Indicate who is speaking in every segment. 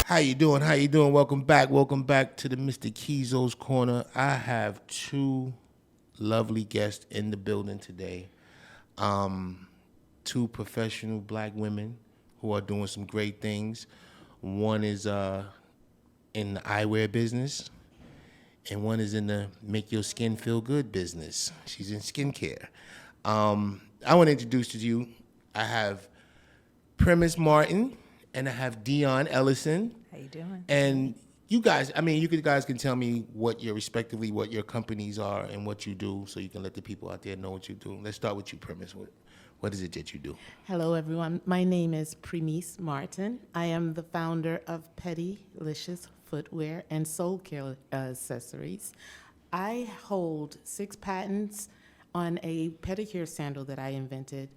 Speaker 1: How you doing? How you doing? Welcome back. Welcome back to the Mr. Keeyzo's Corner. I have two lovely guests in the building today. Two professional black women who are doing some great things. One is in the eyewear business, and one is in the make your skin feel good business. She's in skincare. I want to introduce to you, I have Premise Martin, and I have Dionne Ellison.
Speaker 2: How you doing?
Speaker 1: And you guys, you guys can tell me what your companies are and what you do, so you can let the people out there know what you do. Let's start with you, Premise. What is it that you do?
Speaker 3: Hello, everyone. My name is Premise Martin. I am the founder of Pedilicious footwear and soul care accessories. I hold 6 patents on a pedicure sandal that I invented.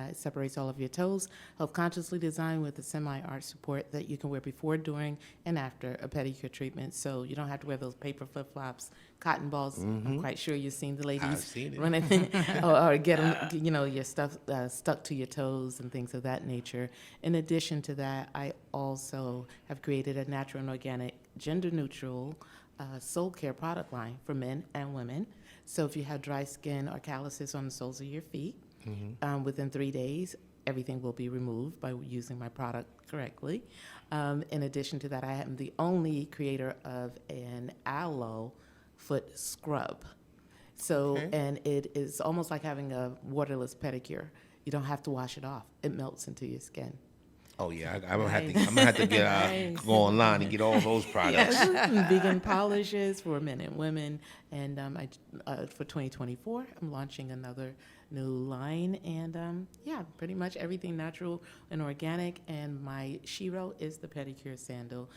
Speaker 3: It separates all of your toes, self-consciously designed with a semi-art support that you can wear before, during, and after a pedicure treatment. So you don't have to wear those paper flip-flops, cotton balls. Mm-hmm. I'm quite sure you've seen the ladies running or get them, your stuff stuck to your toes and things of that nature. In addition to that, I also have created a natural and organic, gender-neutral soul care product line for men and women. So if you have dry skin or calluses on the soles of your feet, within 3 days, everything will be removed by using my product correctly. In addition to that, I am the only creator of an aloe foot scrub. So, and it is almost like having a waterless pedicure. You don't have to wash it off. It melts into your skin.
Speaker 1: Oh yeah, I'm gonna have to get go online and get all those products.
Speaker 3: Yes. Vegan polishes for men and women, and for 2024, I'm launching another new line, and pretty much everything natural and organic. And my shiro is the pedicure sandal,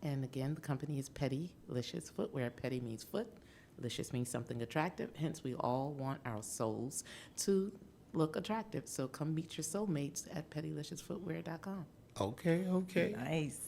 Speaker 3: and again, the company is Pedilicious Footwear. Pedi means foot, licious means something attractive. Hence, we all want our souls to look attractive. So come meet your soulmates at pediliciousfootwear.com.
Speaker 1: Okay.
Speaker 2: Nice.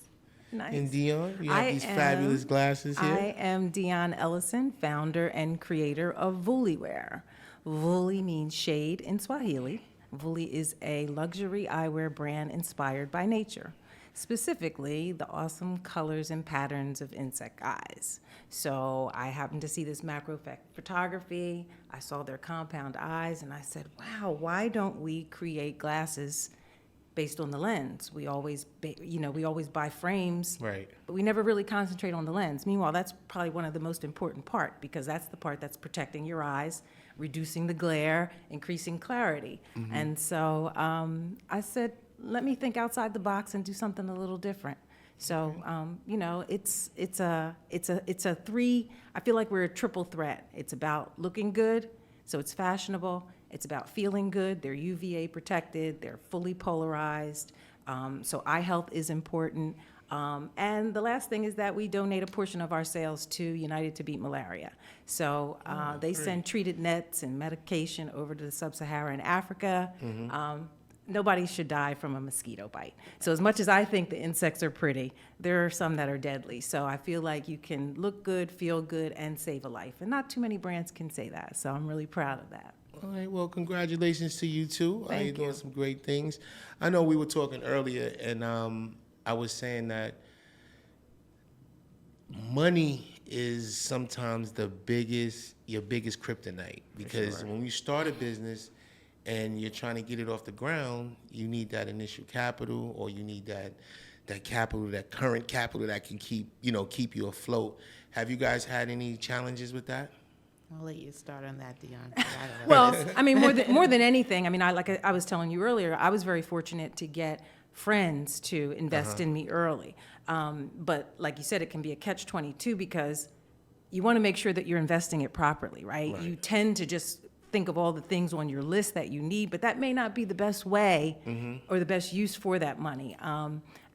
Speaker 1: And Dionne, you have these fabulous glasses here.
Speaker 2: I am Dionne Ellison, founder and creator of Vuli Wear. Vuli means shade in Swahili. Vuli is a luxury eyewear brand inspired by nature, specifically the awesome colors and patterns of insect eyes. So I happened to see this macro effect photography. I saw their compound eyes, and I said, wow, why don't we create glasses based on the lens? We always buy frames,
Speaker 1: right?
Speaker 2: But we never really concentrate on the lens. Meanwhile, that's probably one of the most important part, because that's the part that's protecting your eyes, reducing the glare, increasing clarity. Mm-hmm. And so I said, let me think outside the box and do something a little different. So, it's a three, I feel like we're a triple threat. It's about looking good, so it's fashionable. It's about feeling good. They're UVA protected. They're fully polarized. So eye health is important. And the last thing is that we donate a portion of our sales to United to Beat Malaria. So they send treated nets and medication over to sub-Saharan Africa. Mm-hmm. Nobody should die from a mosquito bite. So as much as I think the insects are pretty, there are some that are deadly. So I feel like you can look good, feel good, and save a life. And not too many brands can say that. So I'm really proud of that.
Speaker 1: All right, well, congratulations to you too.
Speaker 2: Thank you.
Speaker 1: You're doing some great things. I know we were talking earlier, and I was saying that money is sometimes your biggest kryptonite, because when you start a business and you're trying to get it off the ground, you need that initial capital, or you need that capital, that current capital that can keep you afloat. Have you guys had any challenges with that?
Speaker 3: I'll let you start on that, Dionne.
Speaker 2: Well, more than anything, I was telling you earlier, I was very fortunate to get friends to invest in me early. But like you said, it can be a catch-22, because you want to make sure that you're investing it properly, right? You tend to just think of all the things on your list that you need, but that may not be the best way or the best use for that money.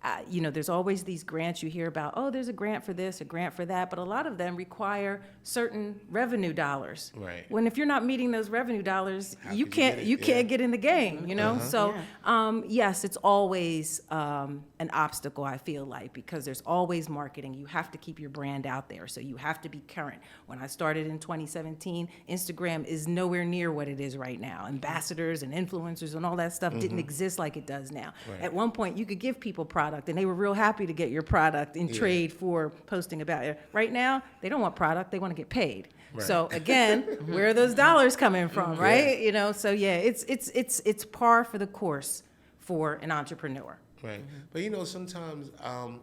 Speaker 2: there's always these grants you hear about, oh, there's a grant for this, a grant for that, but a lot of them require certain revenue dollars.
Speaker 1: Right.
Speaker 2: When if you're not meeting those revenue dollars,
Speaker 1: How
Speaker 2: you
Speaker 1: could you get
Speaker 2: can't
Speaker 1: it?
Speaker 2: you
Speaker 1: Yeah.
Speaker 2: can't get in the game, So
Speaker 3: Yeah.
Speaker 2: yes, it's always an obstacle, I feel like, because there's always marketing. You have to keep your brand out there, so you have to be current. When I started in 2017, Instagram is nowhere near what it is right now. Ambassadors and influencers and all that stuff didn't exist like it does now.
Speaker 1: Right.
Speaker 2: At one point, you could give people product, and they were real happy to get your product in trade for posting about it. Right now, they don't want product; they want to get paid.
Speaker 1: Right.
Speaker 2: So again, where are those dollars coming from, right? So yeah, it's par for the course for an entrepreneur.
Speaker 1: Right. But sometimes,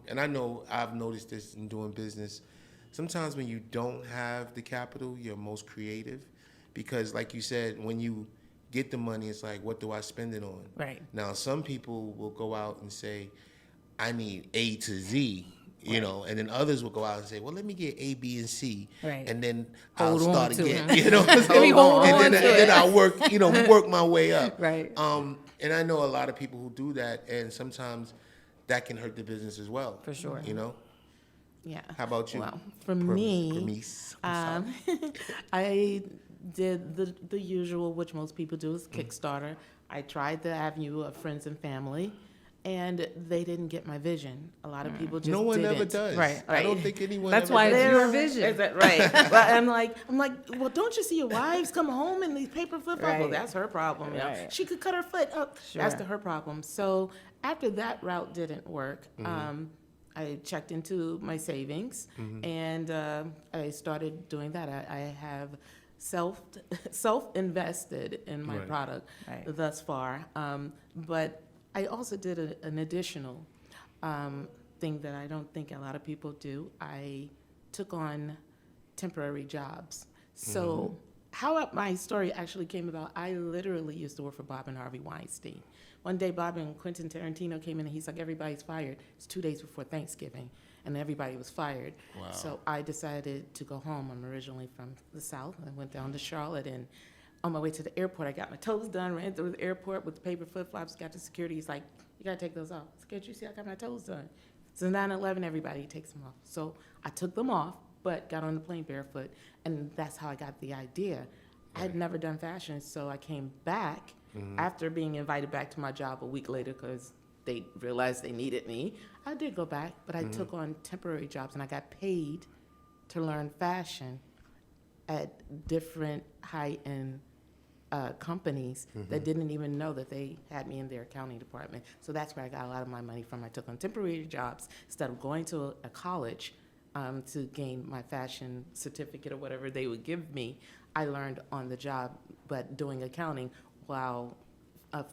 Speaker 1: and I know I've noticed this in doing business, sometimes when you don't have the capital, you're most creative. Because like you said, when you get the money, it's like, what do I spend it on?
Speaker 2: Right.
Speaker 1: Now, some people will go out and say, I need A to Z, and then others will go out and say, well, let me get A, B, and C.
Speaker 2: Right.
Speaker 1: And then
Speaker 2: Hold
Speaker 1: I'll
Speaker 2: on
Speaker 1: start
Speaker 2: to
Speaker 1: again,
Speaker 2: it.
Speaker 1: Let
Speaker 2: me hold on
Speaker 1: and
Speaker 2: to
Speaker 1: then
Speaker 2: it.
Speaker 1: I'll work my way up.
Speaker 2: Right.
Speaker 1: And I know a lot of people who do that, and sometimes that can hurt the business as well.
Speaker 2: For sure.
Speaker 3: Yeah.
Speaker 1: How about you?
Speaker 3: Well, for me,
Speaker 1: Permise. I'm sorry.
Speaker 3: I did the usual, which most people do, is Kickstarter. I tried the avenue of friends and family, and they didn't get my vision. A lot of people just
Speaker 1: No one
Speaker 3: didn't.
Speaker 1: ever does.
Speaker 2: Right,
Speaker 1: I don't
Speaker 3: right.
Speaker 1: think anyone
Speaker 2: That's
Speaker 1: ever
Speaker 2: why
Speaker 1: does.
Speaker 2: it's your vision.
Speaker 3: Is that right? But I'm like, well, don't you see your wives come home in these paper flip flops? Well,
Speaker 2: Right.
Speaker 3: that's her problem.
Speaker 2: Right.
Speaker 3: She could cut her foot up. That's
Speaker 2: Sure.
Speaker 3: her problem. So after that route didn't work, I checked into my savings, and I started doing that. I have self invested in my
Speaker 1: Right.
Speaker 3: product
Speaker 2: Right.
Speaker 3: thus far, but I also did an additional thing that I don't think a lot of people do. I took on temporary jobs. So how my story actually came about, I literally used to work for Bob and Harvey Weinstein. One day, Bob and Quentin Tarantino came in, and he's like, everybody's fired. It's 2 days before Thanksgiving, and everybody was fired.
Speaker 1: Wow.
Speaker 3: So I decided to go home. I'm originally from the South. I went down to Charlotte, and on my way to the airport, I got my toes done, ran through the airport with the paper flip-flops, got to security. He's like, you got to take those off. I said, can't you see I got my toes done? So 9/11, everybody takes them off. So I took them off, but got on the plane barefoot, and that's how I got the idea. I had never done fashion, so I came back after being invited back to my job a week later because they realized they needed me. I did go back, but I took on temporary jobs, and I got paid to learn fashion at different high-end companies that didn't even know that they had me in their accounting department. So that's where I got a lot of my money from. I took on temporary jobs instead of going to a college to gain my fashion certificate or whatever they would give me. I learned on the job, but doing accounting while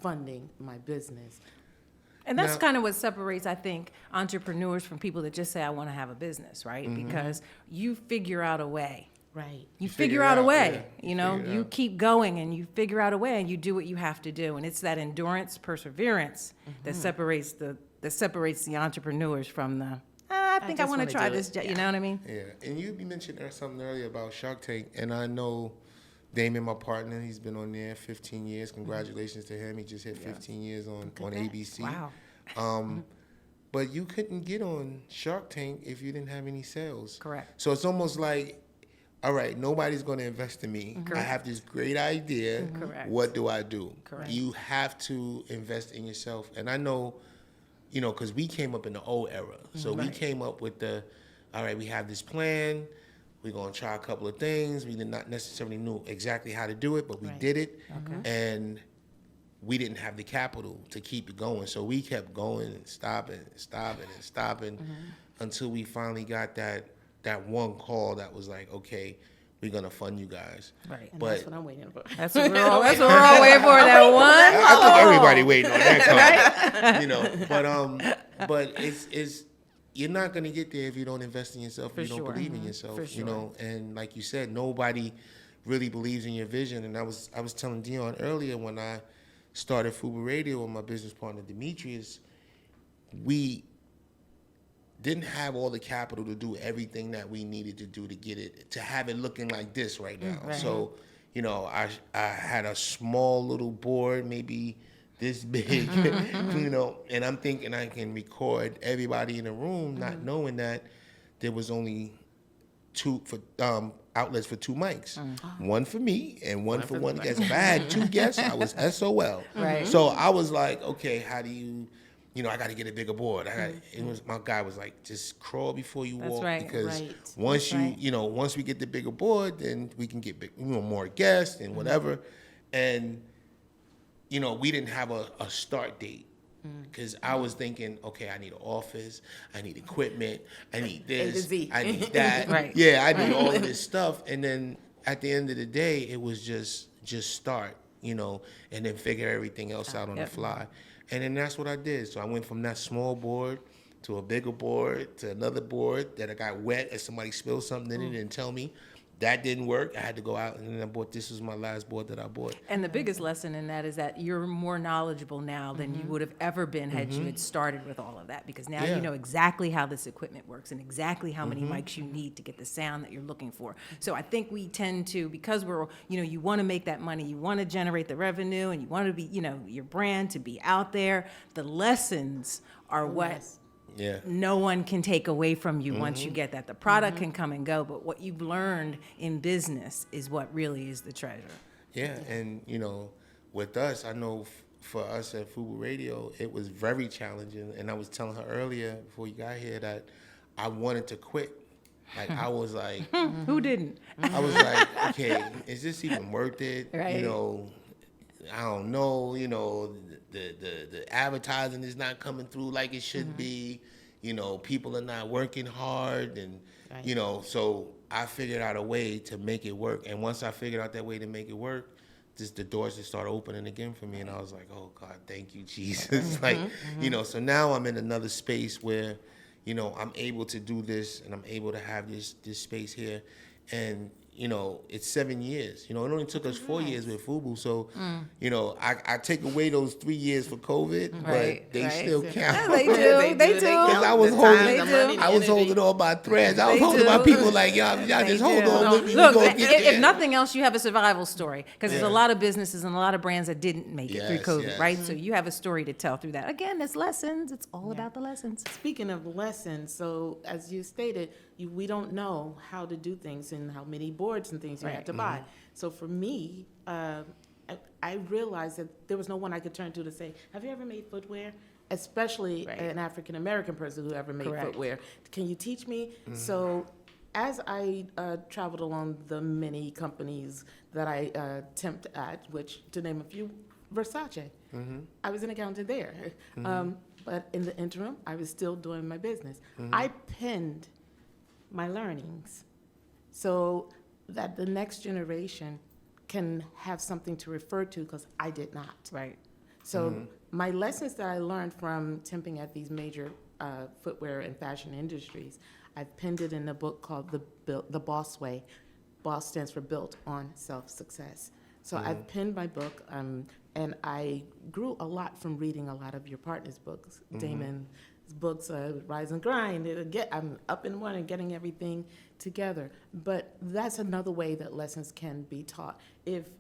Speaker 3: funding my business.
Speaker 2: And that's
Speaker 1: Now-
Speaker 2: kind of what separates, I think, entrepreneurs from people that just say, I want to have a business, right? Because you figure out a way.
Speaker 3: Right.
Speaker 2: You
Speaker 1: figure
Speaker 2: figure
Speaker 1: it
Speaker 2: out a
Speaker 1: out,
Speaker 2: way,
Speaker 1: yeah.
Speaker 2: you
Speaker 1: Figure it
Speaker 2: you
Speaker 1: out.
Speaker 2: keep going and you figure out a way and you do what you have to do. And it's that endurance, perseverance that separates the entrepreneurs from the, I think I
Speaker 3: just
Speaker 2: want to
Speaker 3: wanna
Speaker 2: try
Speaker 3: do
Speaker 2: this,
Speaker 3: it.
Speaker 2: you know what I mean?
Speaker 1: Yeah, and you mentioned something earlier about Shark Tank, and I know Damon, my partner, he's been on there 15 years. Congratulations to him. He just hit 15 years on ABC.
Speaker 2: Wow.
Speaker 1: But you couldn't get on Shark Tank if you didn't have any sales.
Speaker 2: Correct.
Speaker 1: So it's almost like, all right, nobody's going to invest in me. I have this great idea.
Speaker 2: Correct.
Speaker 1: What do I do?
Speaker 2: Correct.
Speaker 1: You have to invest in yourself. And I know, because we came up in the old era. So we came up with all right, we have this plan. We're going to try a couple of things. We did not necessarily know exactly how to do it, but we did it. And we didn't have the capital to keep it going. So we kept going and stopping until we finally got that one call that was like, okay, we're going to fund you guys.
Speaker 2: Right.
Speaker 3: And
Speaker 1: But
Speaker 3: that's what I'm waiting for.
Speaker 2: That's what we're all waiting for, that one.
Speaker 1: I think everybody waiting on that call. But it's you're not going to get there if you don't invest in yourself, if you don't
Speaker 2: sure.
Speaker 1: believe in yourself,
Speaker 2: For sure.
Speaker 1: and like you said, nobody really believes in your vision. And I was telling Dionne earlier, when I started fuburadio with my business partner Demetrius, we didn't have all the capital to do everything that we needed to do to get it, to have it looking like this right now.
Speaker 2: Right.
Speaker 1: So, I had a small little board, maybe this big, you know, and I'm thinking I can record everybody in the room, not knowing that there was only two for outlets for 2 mics, one for me and one for one guest. If I had 2 guests, I was SOL.
Speaker 2: Right.
Speaker 1: So I was like, okay, how do you, you know, I got to get a bigger board. My guy was like, just crawl before you walk,
Speaker 2: right.
Speaker 1: because
Speaker 3: Right.
Speaker 1: once
Speaker 2: That's right.
Speaker 1: you know, once we get the bigger board, then we can get more guests and whatever. And you know, we didn't have a start date. Because I was thinking, okay, I need an office, I need equipment, I need this,
Speaker 3: Z.
Speaker 1: I need that.
Speaker 2: Right.
Speaker 1: Yeah, I need all of this stuff. And then at the end of the day, it was just start, you know, and then figure everything else out on the fly. And then that's what I did. So I went from that small board to a bigger board to another board that I got wet as somebody spilled something in it and tell me. That didn't work. I had to go out, and then I bought, this was my last board that I bought.
Speaker 2: And the biggest lesson in that is that you're more knowledgeable now than you would have ever been had you had started with all of that, because now
Speaker 1: Yeah.
Speaker 2: you know exactly how this equipment works and exactly how many mics you need to get the sound that you're looking for. So I think we tend to, because we're, you know, you want to make that money, you want to generate the revenue, and you want to be, you know, your brand to be out there. The lessons are what
Speaker 3: Yes.
Speaker 1: Yeah.
Speaker 2: no one can take away from you once you get that. The product can come and go, but what you've learned in business is what really is the treasure.
Speaker 1: Yeah, and you know, with us, I know for us at fuburadio, it was very challenging. And I was telling her earlier before you got here that I wanted to quit. Like I was like,
Speaker 2: Who didn't?
Speaker 1: I was like, okay, is this even worth it?
Speaker 2: Right.
Speaker 1: You know, I don't know. You know, the advertising is not coming through like it should be. You know, people are not working hard, and
Speaker 3: Right.
Speaker 1: you know, so I figured out a way to make it work. And once I figured out that way to make it work, just the doors just started opening again for me. And I was like, oh God, thank you, Jesus. Like, you know, so now I'm in another space where, you know, I'm able to do this, and I'm able to have this space here. And you know, it's 7 years. You know, it only took us 4 years with FUBU. So, you know, I take away those 3 years for COVID,
Speaker 2: Right,
Speaker 1: but they
Speaker 2: right.
Speaker 1: still count.
Speaker 2: They do. They do.
Speaker 1: Because I was
Speaker 3: The
Speaker 1: holding,
Speaker 3: time,
Speaker 2: They
Speaker 3: the
Speaker 2: do.
Speaker 3: money, the
Speaker 1: I was
Speaker 3: energy.
Speaker 1: holding on by threads. I was
Speaker 2: They
Speaker 1: holding
Speaker 2: do.
Speaker 1: my people like, y'all just hold
Speaker 2: do.
Speaker 1: on with me.
Speaker 2: Look,
Speaker 1: we gonna get there.
Speaker 2: if nothing else, you have a survival story, because there's a
Speaker 1: Yeah.
Speaker 2: lot of businesses and a lot of brands that didn't make it through
Speaker 1: Yes,
Speaker 2: COVID,
Speaker 1: yes.
Speaker 2: right? So you have a story to tell through that. Again, it's lessons. It's all about the lessons.
Speaker 3: Speaking of lessons, so as you stated, we don't know how to do things and how many boards and things you have
Speaker 2: Right.
Speaker 3: to buy. So for me, I realized that there was no one I could turn to say, have you ever made footwear? Especially
Speaker 2: Right.
Speaker 3: an African-American person who ever made
Speaker 2: Correct.
Speaker 3: footwear. Can you teach me? So as I traveled along the many companies that I temped at, which to name a few, Versace. I was an accountant there. But in the interim, I was still doing my business. I pinned my learnings so that the next generation can have something to refer to, because I did not.
Speaker 2: Right.
Speaker 3: So my lessons that I learned from temping at these major footwear and fashion industries, I've pinned it in a book called The Boss Way. Boss stands for Built on Self-Success. So I've pinned my book, and I grew a lot from reading a lot of your partners' books. Damon's books, Rise and Grind. I'm up in the morning getting everything together. But that's another way that lessons can be taught. If,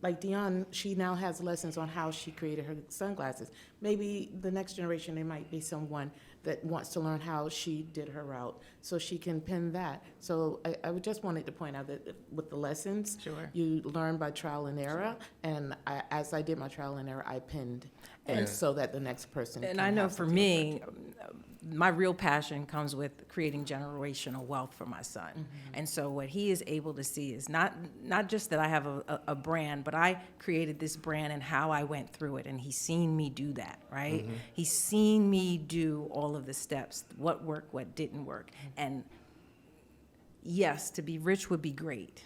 Speaker 3: like Dionne, she now has lessons on how she created her sunglasses. Maybe the next generation, there might be someone that wants to learn how she did her route, so she can pin that. So I just wanted to point out that with the lessons,
Speaker 2: Sure.
Speaker 3: you learn by trial and error, and as I did my trial and error, I pinned, and so that the next person
Speaker 2: And
Speaker 3: can
Speaker 2: I know
Speaker 3: have
Speaker 2: for
Speaker 3: something
Speaker 2: me, my real passion comes with creating generational wealth for my son. And so what he is able to see is not just that I have a brand, but I created this brand and how I went through it. And he's seen me do that, right? He's seen me do all of the steps, what worked, what didn't work. And yes, to be rich would be great.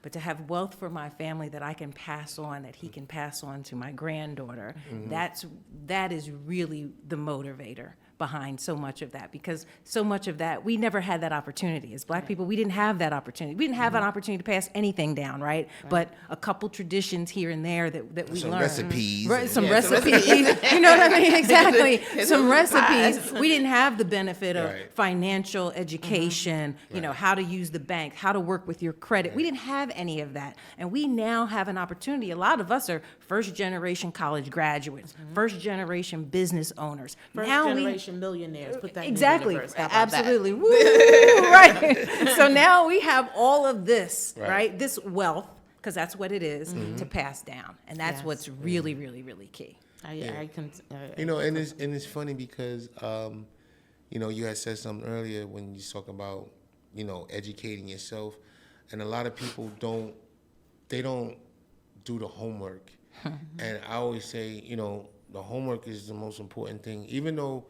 Speaker 2: But to have wealth for my family that I can pass on, that he can pass on to my granddaughter, that is really the motivator behind so much of that, because so much of that, we never had that opportunity. As Black people, we didn't have that opportunity. We didn't have an opportunity to pass anything down, right? But a couple traditions here and there that we
Speaker 1: Some
Speaker 2: learned.
Speaker 1: recipes.
Speaker 2: Right, some
Speaker 3: Yeah, some
Speaker 2: recipes. You know what I mean? Exactly. Some recipes.
Speaker 3: pies.
Speaker 2: We didn't have the benefit of
Speaker 1: Right.
Speaker 2: financial education, you know,
Speaker 1: Right.
Speaker 2: how to use the bank, how to work with your credit. We didn't have any of that. And we now have an opportunity. A lot of us are first generation college graduates, first generation business owners.
Speaker 3: First
Speaker 2: Now
Speaker 3: generation millionaires. Put that
Speaker 2: Exactly.
Speaker 3: in the universe. How about that?
Speaker 2: Absolutely. Woo, right. So now we have all of this,
Speaker 1: Right.
Speaker 2: right? This wealth, because that's what it is, to pass down. And that's
Speaker 3: Yes.
Speaker 2: what's really, really, really key.
Speaker 3: I can.
Speaker 1: You know, and it's funny because you know, you had said something earlier when you talk about, you know, educating yourself, and a lot of people don't do the homework. And I always say, you know, the homework is the most important thing. Even though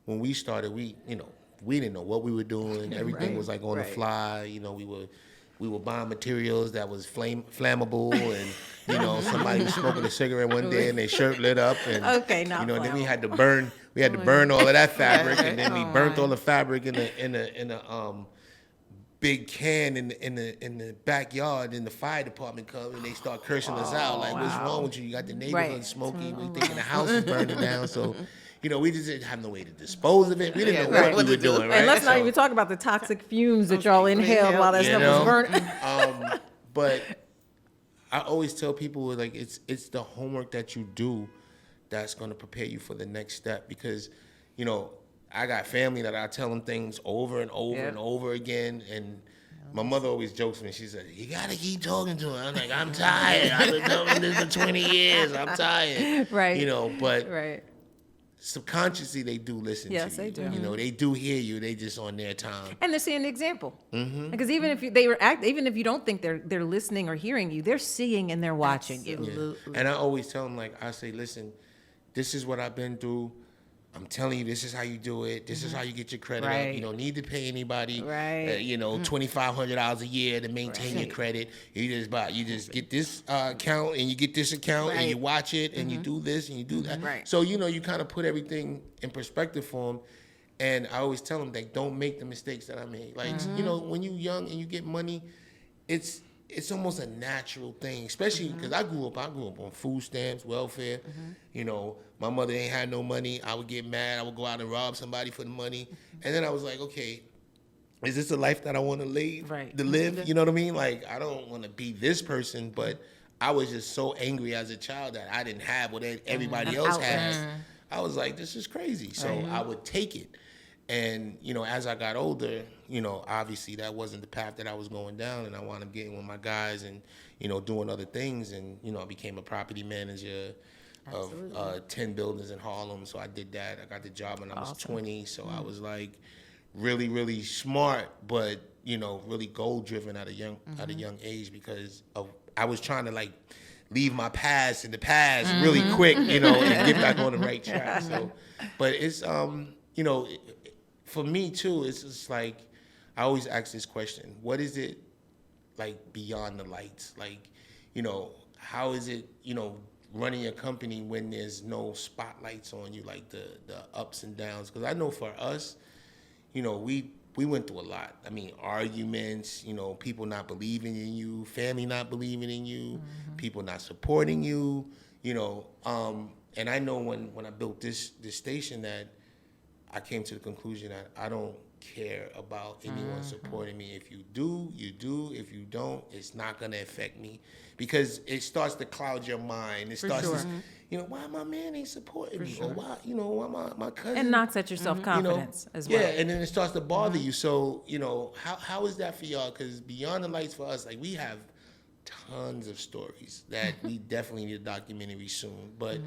Speaker 1: when we started, we didn't know what we were doing. Everything was like on the
Speaker 2: Right.
Speaker 1: fly. You know, we were buying materials that was flammable, and you know, somebody was smoking a cigarette one day and their shirt lit up, and
Speaker 2: Okay, not
Speaker 1: you know, then we
Speaker 2: flammable.
Speaker 1: had to burn all of that fabric, and then we burnt all the fabric in a big can in the backyard. And the fire department come and they start cursing us out like, "What's wrong with you? You got the neighborhood
Speaker 2: Right.
Speaker 1: smoky. We thinking the house is burning down." So, you know, we just didn't have no way to dispose of it. We didn't know what we were doing, right?
Speaker 2: And let's not
Speaker 1: So,
Speaker 2: even talk about the toxic fumes that y'all inhaled while that
Speaker 1: you
Speaker 2: stuff
Speaker 1: know?
Speaker 2: was burnt.
Speaker 1: But I always tell people, like, it's the homework that you do that's going to prepare you for the next step. Because, you know, I got family that I tell them things over and over and over again, and my mother always jokes me. She said, "You gotta keep talking to her." I'm like, "I'm tired. I've been doing this for 20 years. I'm tired."
Speaker 2: Right.
Speaker 1: You know, but
Speaker 2: Right.
Speaker 1: subconsciously they do listen
Speaker 2: Yes,
Speaker 1: to you.
Speaker 2: they do.
Speaker 1: You know, they do hear you. They just on their time.
Speaker 2: And they're seeing the example.
Speaker 1: Mm-hmm.
Speaker 2: Because even if even if you don't think they're listening or hearing you, they're seeing and they're watching you.
Speaker 3: Absolutely.
Speaker 1: And I always tell them, like, I say, "Listen, this is what I've been through. I'm telling you, this is how you do it. This is how you get your credit up.
Speaker 2: Right.
Speaker 1: You don't need to pay anybody,
Speaker 2: Right.
Speaker 1: you know, $2,500 a year to maintain your credit. You just get this account and you get this account and you watch it and you do this and you do that."
Speaker 2: Right.
Speaker 1: So, you know, you kind of put everything in perspective for them. And I always tell them, like, don't make the mistakes that I made. Like, you know, when you're young and you get money, it's almost a natural thing, especially because I grew up on food stamps, welfare. You know, my mother ain't had no money. I would get mad. I would go out and rob somebody for the money. And then I was like, okay, is this a life that I want to live?
Speaker 2: Right.
Speaker 1: To live? You know what I mean? Like, I don't want to be this person, but I was just so angry as a child that I didn't have what everybody else had. I was like, this is crazy. So I would take it. And, you know, as I got older, you know, obviously that wasn't the path that I was going down, and I wound up getting with my guys and, you know, doing other things. And, you know, I became a property manager of 10 buildings in Harlem. So I did that. I got the job when I was 20. So I was like really, really smart, but, you know, really goal driven at a young age, because I was trying to, like, leave my past in the past really quick, you know, and get back on the right track. So, but it's, you know, for me too, it's just like, I always ask this question: what is it like beyond the lights? Like, you know, how is it, you know, running a company when there's no spotlights on you, like the ups and downs? Because I know for us, you know, we went through a lot. I mean, arguments, you know, people not believing in you, family not believing in you, people not supporting you, you know. And I know when I built this station that I came to the conclusion that I don't care about anyone supporting me. If you do, you do. If you don't, it's not going to affect me, because it starts to cloud your mind. It starts to, you know, why my man ain't supporting me? Or why, you know, why my cousin.
Speaker 2: And knocks at your self-confidence as well.
Speaker 1: Yeah, and then it starts to bother you. So, you know, how is that for y'all? Because beyond the lights for us, like, we have tons of stories that we definitely need a documentary soon. But,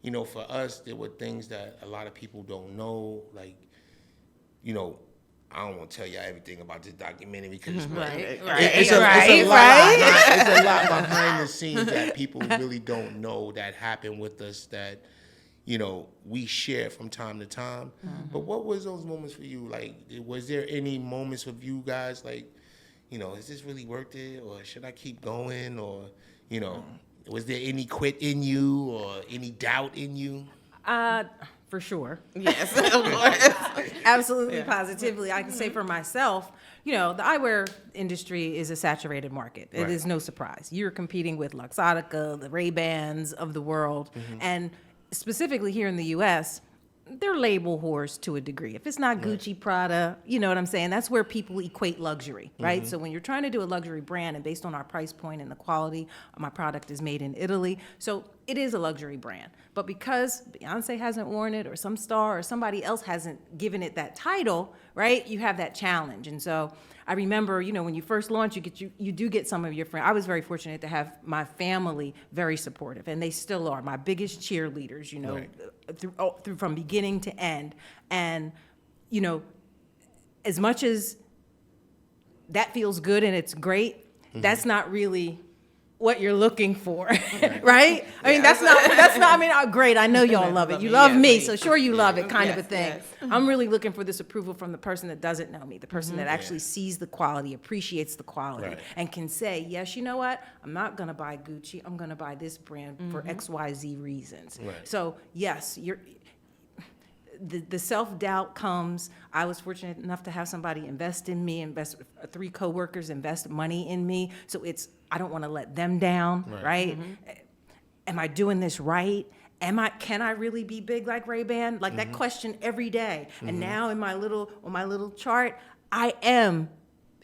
Speaker 1: you know, for us, there were things that a lot of people don't know. Like, you know, I don't want to tell y'all everything about this documentary because it's a lot behind the scenes that people really don't know that happened with us, that, you know, we share from time to time. But what was those moments for you? Like, was there any moments with you guys, like, you know, is this really worth it, or should I keep going, or, you know, was there any quit in you or any doubt in you?
Speaker 2: for sure.
Speaker 3: Yes, of course.
Speaker 2: Absolutely, positively. I can say for myself, the eyewear industry is a saturated market. It is no surprise. You're competing with Luxottica, the Ray-Bans of the world, and specifically here in the U.S., they're label whores to a degree. If it's not Gucci, Prada, you know what I'm saying? That's where people equate luxury, right? So when you're trying to do a luxury brand and based on our price point and the quality, my product is made in Italy. So it is a luxury brand. But because Beyonce hasn't worn it or some star or somebody else hasn't given it that title, right? You have that challenge. And so I remember, when you first launch, you do get some of your friends. I was very fortunate to have my family very supportive, and they still are my biggest cheerleaders, through from beginning to end. And, as much as that feels good and it's great, that's not really what you're looking for, right? I mean, that's not, great, I know y'all love it. You love me, so sure you love it, kind of a thing.
Speaker 3: Yes.
Speaker 2: I'm really looking for this approval from the person that doesn't know me, the person that actually sees the quality, appreciates the quality, and can say, yes, you know what? I'm not gonna buy Gucci, I'm gonna buy this brand for XYZ reasons. So yes, the self-doubt comes. I was fortunate enough to have somebody invest in me, 3 coworkers invest money in me. So I don't want to let them down, right? Am I doing this right? Can I really be big like Ray-Ban? Like that question every day. And now on my little chart, I am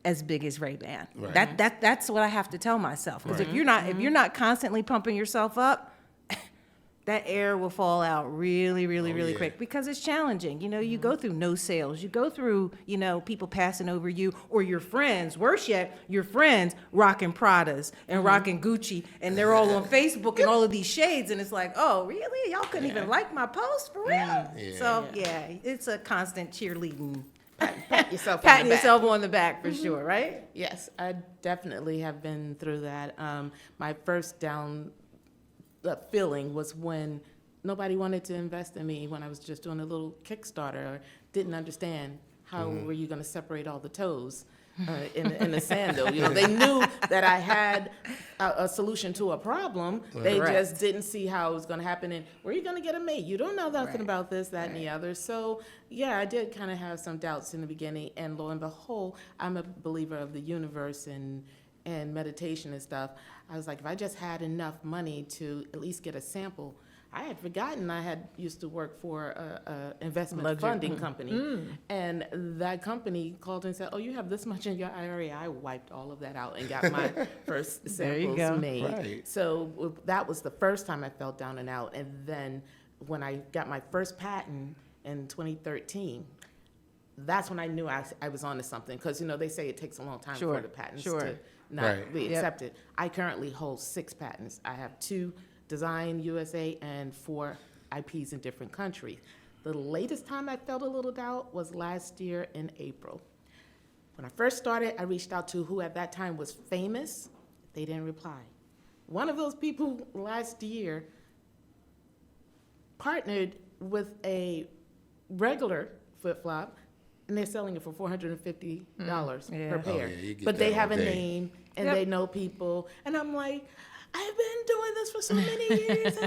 Speaker 2: as big as Ray-Ban. That's what I have to tell myself. Because if you're not constantly pumping yourself up, that air will fall out really, really, really quick because it's challenging. You go through no sales. You go through, people passing over you or your friends, worse yet, your friends rocking Pradas and rocking Gucci, and they're all on Facebook and all of these shades. And it's like, oh, really? Y'all couldn't even like my post for real? It's a constant cheerleading.
Speaker 3: Pat yourself
Speaker 2: on the back for sure, right?
Speaker 3: Yes, I definitely have been through that. My first feeling was when nobody wanted to invest in me when I was just doing a little Kickstarter or didn't understand how were you going to separate all the toes in the sandal. They knew that I had a solution to a problem. They just didn't see how it was going to happen. And where are you going to get a mate? You don't know nothing about this, that, and the other. So, I did kind of have some doubts in the beginning. And lo and behold, I'm a believer of the universe and meditation and stuff. I was like, if I just had enough money to at least get a sample. I had forgotten I had used to work for a investment funding company. And that company called and said, oh, you have this much in your IRA. I wiped all of that out and got my first samples made.
Speaker 1: Right.
Speaker 3: So that was the first time I felt down and out. And then when I got my first patent in 2013, that's when I knew I was onto something. Because, they say it takes a long time for the patents to not be accepted. I currently hold 6 patents. I have 2 Design USA and 4 IPs in different countries. The latest time I felt a little doubt was last year in April. When I first started, I reached out to who at that time was famous. They didn't reply. One of those people last year partnered with a regular flip-flop, and they're selling it for $450 per pair. But they have a name, and they know people. And I'm like, I've been doing this for so many years.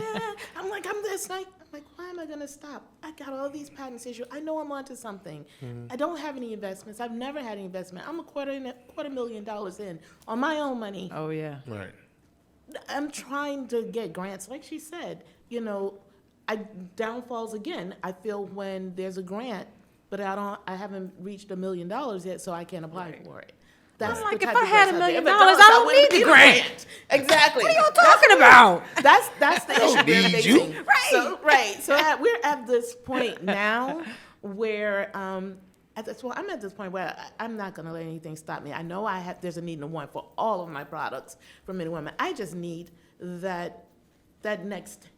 Speaker 3: I'm like, why am I going to stop? I got all these patents issued. I know I'm onto something. I don't have any investments. I've never had any investment. I'm $250,000 in on my own money.
Speaker 2: Oh, yeah.
Speaker 1: Right.
Speaker 3: I'm trying to get grants. Like she said, downfalls again. I feel when there's a grant, but I haven't reached $1 million yet, so I can't apply for it. That's
Speaker 2: like,
Speaker 3: if
Speaker 2: I had $1 million, I
Speaker 3: don't
Speaker 2: need the grant.
Speaker 3: Exactly.
Speaker 2: What are y'all talking about?
Speaker 3: That's the issue we're
Speaker 1: need
Speaker 3: facing.
Speaker 1: you.
Speaker 3: So we're at this point now where I'm at this point where I'm not going to let anything stop me. I know there's a need and a want for all of my products for men and women. I just need that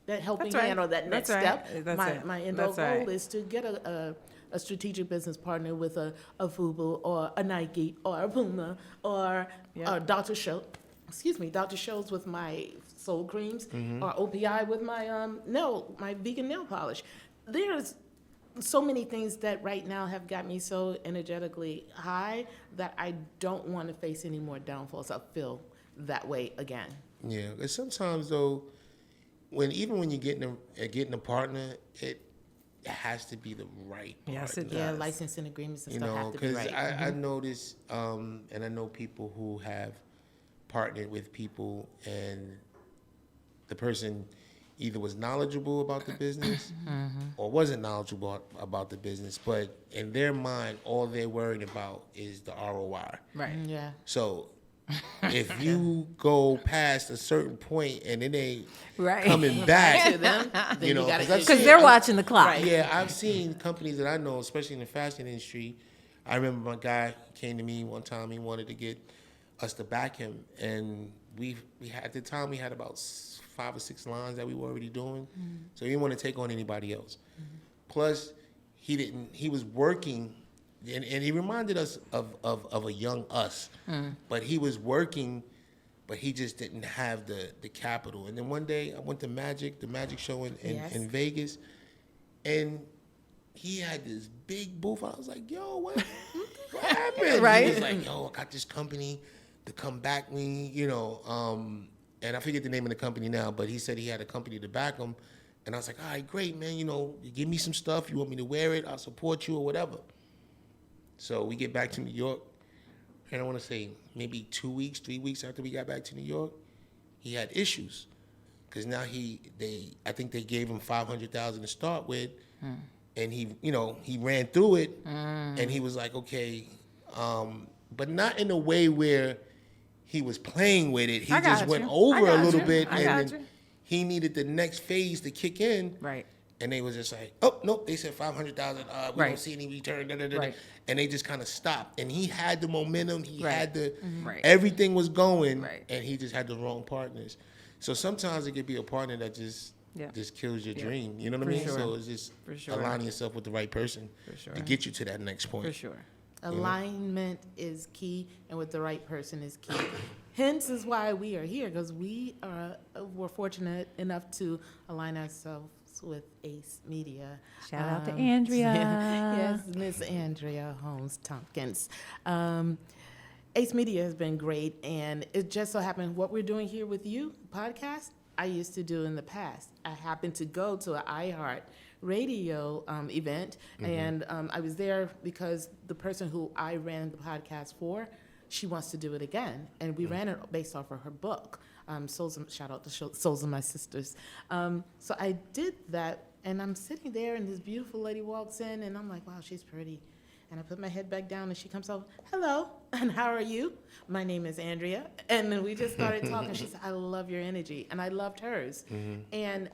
Speaker 3: helping hand or that next step. My end goal is to get a strategic business partner with a FUBU or a Nike or a Puma or Dr. Scholl's with my soul creams or OPI with my vegan nail polish. There's so many things that right now have got me so energetically high that I don't want to face any more downfalls. I feel that way again.
Speaker 1: Yeah, and sometimes though, when you're getting a partner, it has to be the right part.
Speaker 2: Yes, it
Speaker 3: Yeah,
Speaker 2: does.
Speaker 3: licensing agreements and
Speaker 1: You
Speaker 3: stuff
Speaker 1: know,
Speaker 3: have to be
Speaker 1: because
Speaker 3: right.
Speaker 1: I noticed, and I know people who have partnered with people, and the person either was knowledgeable about the business or wasn't knowledgeable about the business, but in their mind, all they're worried about is the ROI.
Speaker 2: Right.
Speaker 3: Yeah.
Speaker 1: So if you go past a certain point and it ain't
Speaker 2: Right.
Speaker 1: coming back,
Speaker 3: To them, then
Speaker 1: you know,
Speaker 3: gotta
Speaker 1: 'cause I've
Speaker 3: issue-
Speaker 2: Because
Speaker 1: seen-
Speaker 2: they're watching the clock.
Speaker 3: Right.
Speaker 1: yeah, I've seen companies that I know, especially in the fashion industry. I remember my guy came to me one time. He wanted to get us to back him, and we had at the time we had about 5 or 6 lines that we were already doing, so he didn't want to take on anybody else. Plus, he was working, and he reminded us of a young us, but he was working. But he just didn't have the capital. And then one day I went to the Magic show in
Speaker 3: Yes.
Speaker 1: Vegas, and he had this big booth. I was like, yo, what happened?
Speaker 2: Right.
Speaker 1: He was like, yo, I got this company to come back me, you know. And I forget the name of the company now, but he said he had a company to back him. And I was like, all right, great, man. You know, you give me some stuff. You want me to wear it? I'll support you or whatever. So we get back to New York. And I want to say maybe 2 weeks, 3 weeks after we got back to New York, he had issues. Because now I think they gave him $500,000 to start with. And he ran through it. And he was like, okay, but not in a way where he was playing with it. He
Speaker 2: I got
Speaker 1: just went
Speaker 2: you.
Speaker 1: over
Speaker 2: I
Speaker 1: a
Speaker 2: got
Speaker 1: little
Speaker 2: you.
Speaker 1: bit.
Speaker 2: I
Speaker 1: And
Speaker 2: got
Speaker 1: then
Speaker 2: you.
Speaker 1: he needed the next phase to kick in.
Speaker 2: Right.
Speaker 1: And they was just like, oh, nope, they said 500,000, we
Speaker 2: Right.
Speaker 1: don't see any return, da, da, da, da.
Speaker 2: Right.
Speaker 1: And they just kind of stopped. And he had the momentum, he
Speaker 2: Right.
Speaker 1: had the,
Speaker 2: Right.
Speaker 1: everything was going,
Speaker 2: Right.
Speaker 1: and he just had the wrong partners. So sometimes it could be a partner that just kills your dream, you know what I
Speaker 2: For
Speaker 1: mean?
Speaker 2: sure.
Speaker 1: So it's just
Speaker 2: For sure.
Speaker 1: aligning yourself with the right person
Speaker 2: For sure.
Speaker 1: to get you to that next point.
Speaker 2: For sure.
Speaker 3: Alignment is key, and with the right person is key. Hence is why we are here, because we're fortunate enough to align ourselves with Ace Media.
Speaker 2: Shout out to Andrea.
Speaker 3: Yes, Miss Andrea Holmes Tompkins. Ace Media has been great, and it just so happened what we're doing here with you, podcast, I used to do in the past. I happened to go to an iHeart radio event, and I was there because the person who I ran the podcast for, she wants to do it again, and we ran it based off of her book. Shout out to Souls of My Sisters. So I did that, and I'm sitting there, and this beautiful lady walks in, and I'm like, wow, she's pretty. And I put my head back down, and she comes over, hello, and how are you? My name is Andrea. And then we just started talking. She said, I love your energy, and I loved hers. And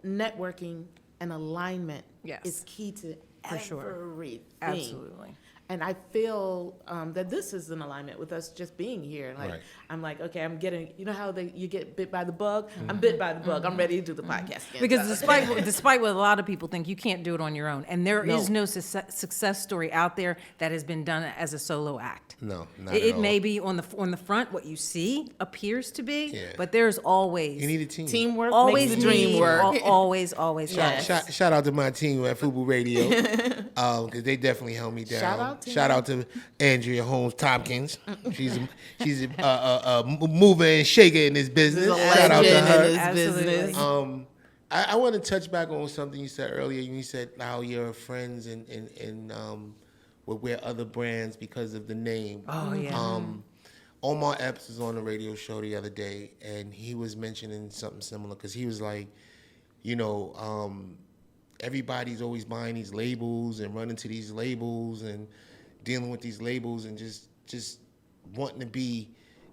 Speaker 3: networking and alignment
Speaker 2: Yes.
Speaker 3: is key to
Speaker 2: For sure.
Speaker 3: everything.
Speaker 2: Absolutely.
Speaker 3: And I feel that this is in alignment with us just being here. Like,
Speaker 1: Right.
Speaker 3: I'm like, okay, I'm getting, you know how you get bit by the bug? I'm bit by the bug. I'm ready to do the podcast again.
Speaker 2: Because
Speaker 3: So-
Speaker 2: despite what a lot of people think, you can't do it on your own. And there is
Speaker 3: No.
Speaker 2: no success story out there that has been done as a solo act.
Speaker 1: No, not
Speaker 2: It
Speaker 1: at all.
Speaker 2: may be on the front, what you see appears to be,
Speaker 1: Yeah.
Speaker 2: but there's always
Speaker 1: You need a team.
Speaker 3: Teamwork
Speaker 2: always
Speaker 3: makes the dream
Speaker 2: need-
Speaker 3: work.
Speaker 2: Always.
Speaker 3: Yes.
Speaker 1: Shout out to my team at FUBU Radio, because they definitely held me down.
Speaker 3: Shout out to
Speaker 1: Andrea Holmes Tompkins. She's a mover and shaker in this business.
Speaker 3: This is a
Speaker 1: Shout out to
Speaker 3: legend in
Speaker 1: her.
Speaker 3: this
Speaker 2: Absolutely.
Speaker 3: business.
Speaker 1: I want to touch back on something you said earlier. You said how your friends and would wear other brands because of the name.
Speaker 2: Oh, yeah.
Speaker 1: Omar Epps was on the radio show the other day, and he was mentioning something similar because he was like, everybody's always buying these labels and running to these labels and dealing with these labels and just wanting to be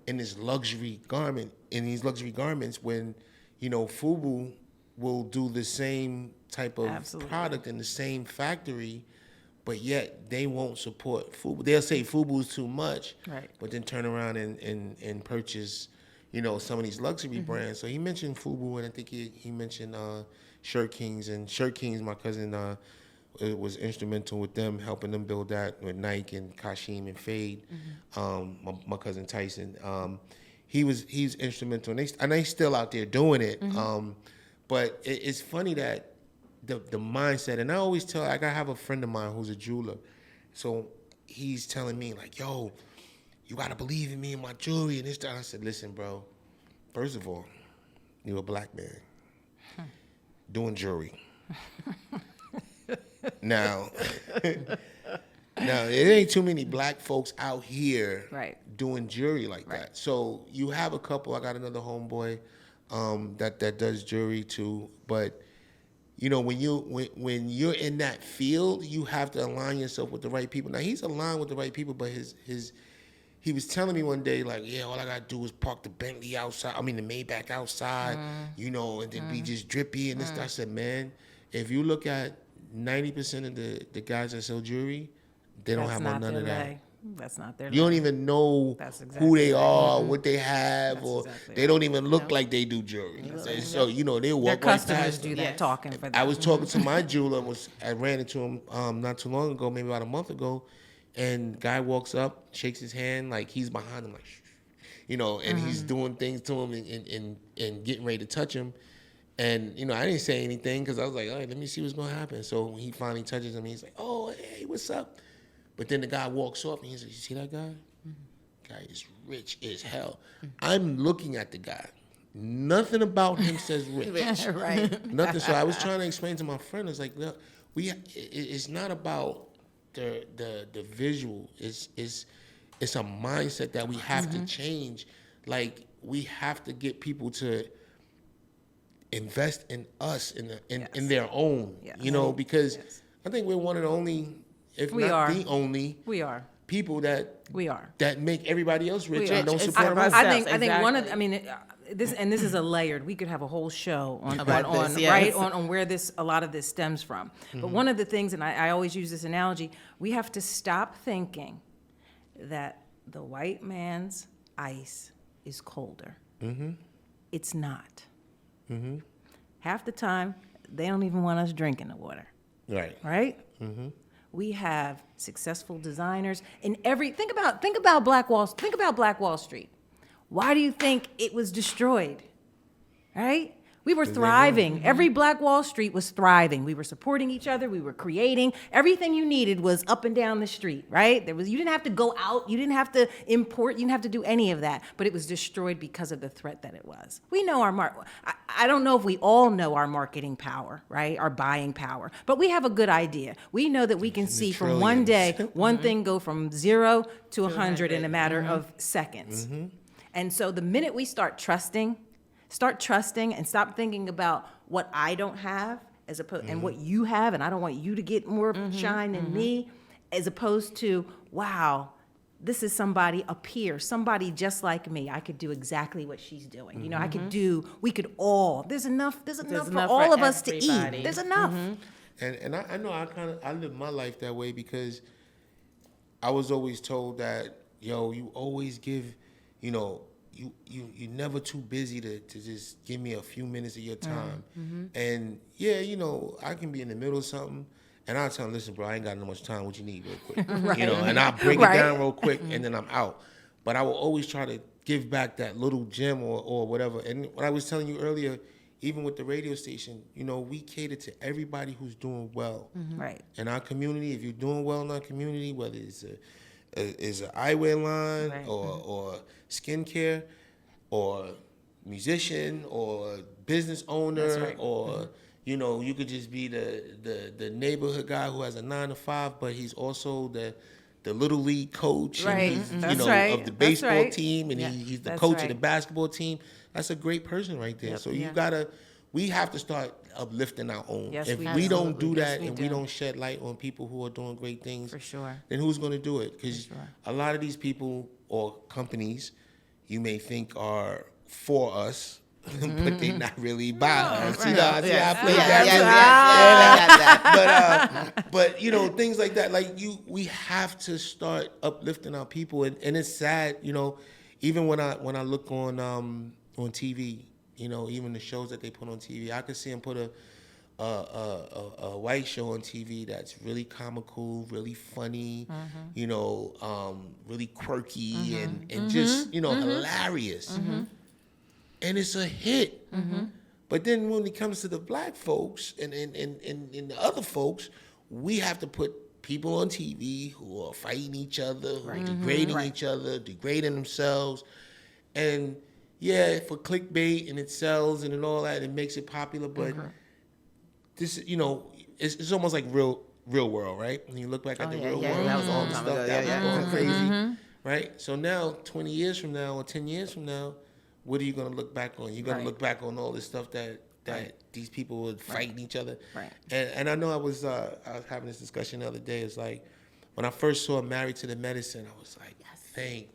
Speaker 1: in this luxury garment, in these luxury garments when, FUBU will do the same type of
Speaker 2: Absolutely.
Speaker 1: product in the same factory, but yet they won't support FUBU. They'll say FUBU is too much,
Speaker 2: Right.
Speaker 1: but then turn around and purchase, some of these luxury brands. So he mentioned FUBU, and I think he mentioned Shirt Kings. And Shirt Kings, my cousin was instrumental with them, helping them build that with Nike and Kashim and Fade. My cousin Tyson, he's instrumental, and they still out there doing it. But it's funny that the mindset, and I always tell, like, I have a friend of mine who's a jeweler, so he's telling me like, yo, you gotta believe in me and my jewelry and this, that. I said, listen, bro, first of all, you're a black man doing jewelry. Now, now, there ain't too many black folks out here
Speaker 2: Right.
Speaker 1: doing jewelry like
Speaker 2: Right.
Speaker 1: that. So you have a couple. I got another homeboy that does jewelry too. But you know, when you're in that field, you have to align yourself with the right people. Now he's aligned with the right people, but he was telling me one day, like, yeah, all I gotta do is park the Bentley outside. I mean, the Maybach outside, you know, and then be just drippy and this. I said, man, if you look at 90% of the guys that sell jewelry, they don't have none of that.
Speaker 2: That's not their
Speaker 1: You don't even know
Speaker 2: That's
Speaker 1: who
Speaker 2: exactly
Speaker 1: they
Speaker 2: right.
Speaker 1: are, what they have,
Speaker 2: That's
Speaker 1: or
Speaker 2: exactly
Speaker 1: they don't even look like they do jewelry. So you know they
Speaker 2: Their
Speaker 1: walk right
Speaker 2: customers
Speaker 1: past
Speaker 2: do
Speaker 1: them.
Speaker 2: that
Speaker 3: Yes.
Speaker 2: talking for them.
Speaker 1: I was talking to my jeweler. I ran into him not too long ago, maybe about a month ago, and guy walks up, shakes his hand like he's behind him, like, shh, you know, and he's doing things to him and getting ready to touch him. And, you know, I didn't say anything because I was like, all right, let me see what's going to happen. So when he finally touches him, he's like, oh, hey, what's up? But then the guy walks off and he's like, you see that guy? Guy is rich as hell. I'm looking at the guy. Nothing about him says rich.
Speaker 2: Right.
Speaker 1: Nothing. So I was trying to explain to my friend, it's like, look, it's not about the visual. It's a mindset that we have to change. Like, we have to get people to invest in us, in their own,
Speaker 2: Yes.
Speaker 1: you know, because
Speaker 2: Yes.
Speaker 1: I think we're one of the only, if
Speaker 2: We
Speaker 1: not
Speaker 2: are.
Speaker 1: the only
Speaker 2: We are.
Speaker 1: people that make everybody else rich
Speaker 2: We
Speaker 1: and
Speaker 2: are.
Speaker 1: don't
Speaker 3: It's
Speaker 1: support
Speaker 3: for
Speaker 1: them.
Speaker 3: us.
Speaker 2: I think one of
Speaker 3: Exactly.
Speaker 2: I mean this is a layered. We could have a whole show on
Speaker 3: About
Speaker 2: on
Speaker 3: this, yes.
Speaker 2: right on where a lot of this stems from. But one of the things, and I always use this analogy, we have to stop thinking that the white man's ice is colder. It's not. Half the time, they don't even want us drinking the water,
Speaker 1: Right.
Speaker 2: right? We have successful designers in every. Think about Black Wall Street. Why do you think it was destroyed? Right? We were thriving. Every Black Wall Street was thriving. We were supporting each other. We were creating. Everything you needed was up and down the street, right? You didn't have to go out. You didn't have to import. You didn't have to do any of that. But it was destroyed because of the threat that it was. We know I don't know if we all know our marketing power, right? Our buying power. But we have a good idea. We know that we can see from one day, one thing go from 0 to 100 in a matter of seconds. And so the minute we start trusting and stop thinking about what I don't have as opposed and what you have, and I don't want you to get more shine than me, as opposed to, wow, this is somebody, a peer, somebody just like me. I could do exactly what she's doing. You know, we could all. There's enough for all of us to
Speaker 3: everybody.
Speaker 2: eat. There's enough.
Speaker 1: And I know I live my life that way because I was always told that, yo, you always give, you know, you're never too busy to just give me a few minutes of your time. And yeah, you know, I can be in the middle of something and I'll tell them, listen, bro, I ain't got no much time. What you need real quick. You know, and I'll break it down real quick and then I'm out. But I will always try to give back that little gem or whatever. And what I was telling you earlier, even with the radio station, you know, we cater to everybody who's doing well.
Speaker 2: Right.
Speaker 1: In our community, if you're doing well in our community, whether it's an eyewear line
Speaker 2: Right.
Speaker 1: or skincare or musician or business owner
Speaker 2: That's right.
Speaker 1: or you know, you could just be the neighborhood guy who has a 9 to 5, but he's also the little league coach
Speaker 2: Right.
Speaker 1: and he's,
Speaker 2: That's
Speaker 1: you know,
Speaker 2: right.
Speaker 1: of the
Speaker 2: That's
Speaker 1: baseball
Speaker 2: right.
Speaker 1: team and
Speaker 2: Yeah.
Speaker 1: he's the
Speaker 2: That's
Speaker 1: coach of
Speaker 2: right.
Speaker 1: the basketball team. That's a great person right there. So we have to start uplifting our own.
Speaker 2: Yes,
Speaker 1: If
Speaker 2: we
Speaker 1: we don't
Speaker 2: absolutely.
Speaker 1: do
Speaker 2: Yes,
Speaker 1: that
Speaker 2: we
Speaker 1: and
Speaker 2: do.
Speaker 1: we don't shed light on people who are doing great things,
Speaker 2: For sure.
Speaker 1: then who's going to do it? Because
Speaker 2: sure.
Speaker 1: a lot of these people or companies you may think are for us, but they're not really by us. You know, see how I play that? But you know, things like that. Like we have to start uplifting our people, and it's sad. You know, even when I look on TV, you know, even the shows that they put on TV, I could see them put a white show on TV that's really comical, really funny, you know, really quirky and just, you know, hilarious. And it's a hit. But then when it comes to the black folks and the other folks, we have to put people on TV who are fighting each other, who are degrading each other, degrading themselves. And yeah, for clickbait and it sells and all that, it makes it popular, but this, you know, it's almost like real real world, right? When you look back at the real world,
Speaker 3: that was a
Speaker 1: all
Speaker 3: long
Speaker 1: the
Speaker 3: time
Speaker 1: stuff
Speaker 3: ago.
Speaker 1: that was
Speaker 3: Yeah,
Speaker 1: going crazy, right? So now, 20 years from now or 10 years from now, what are you going to look back on? You're going to look back on all this stuff that these people were fighting each other.
Speaker 2: Right.
Speaker 1: And I know I was having this discussion the other day. It's like, when I first saw Married to the Medicine, I was like, thank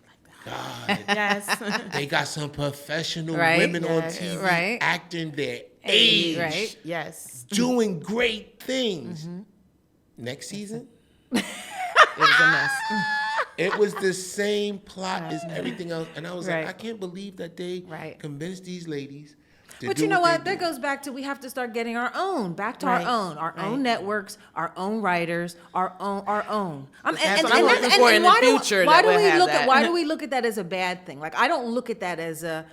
Speaker 1: God.
Speaker 3: Yes.
Speaker 1: They got some professional
Speaker 2: Right.
Speaker 1: women on
Speaker 3: Yes.
Speaker 1: TV
Speaker 2: Right.
Speaker 1: acting their age,
Speaker 2: Right.
Speaker 3: Yes.
Speaker 1: doing great things. Next season,
Speaker 3: It was a mess.
Speaker 1: it was the same plot as everything else. And I was
Speaker 2: Right.
Speaker 1: like, I can't believe that they
Speaker 2: Right.
Speaker 1: convinced these ladies to
Speaker 2: But
Speaker 1: do
Speaker 2: you know what?
Speaker 1: they
Speaker 2: That
Speaker 1: do.
Speaker 2: goes back to we have to start getting our own, back to
Speaker 3: Right,
Speaker 2: our own
Speaker 3: right.
Speaker 2: networks, our own writers, our own.
Speaker 3: That's what I'm looking for in the future,
Speaker 2: Why
Speaker 3: that
Speaker 2: do
Speaker 3: we'll
Speaker 2: we
Speaker 3: have
Speaker 2: look
Speaker 3: that.
Speaker 2: at why do we look at that as a bad thing? Like I don't look at that as a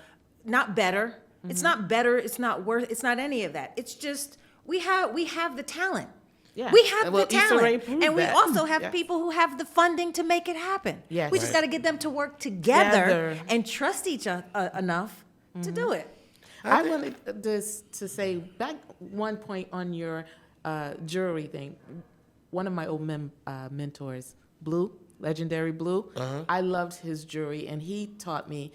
Speaker 2: not better. It's not better. It's not worth. It's not any of that. It's just we have the talent.
Speaker 3: Yeah.
Speaker 2: We have
Speaker 3: Well,
Speaker 2: the
Speaker 3: Issa Rae
Speaker 2: talent,
Speaker 3: proved
Speaker 2: and we
Speaker 3: that.
Speaker 2: also have
Speaker 3: Yes.
Speaker 2: people who have the funding to make it happen.
Speaker 3: Yes.
Speaker 2: We just
Speaker 1: Right.
Speaker 2: got to get them to work together
Speaker 3: Together.
Speaker 2: and trust each other enough to do it.
Speaker 3: I wanted this to say back one point on your jewelry thing. One of my old mentors, Blue, legendary Blue, I loved his jewelry, and he taught me,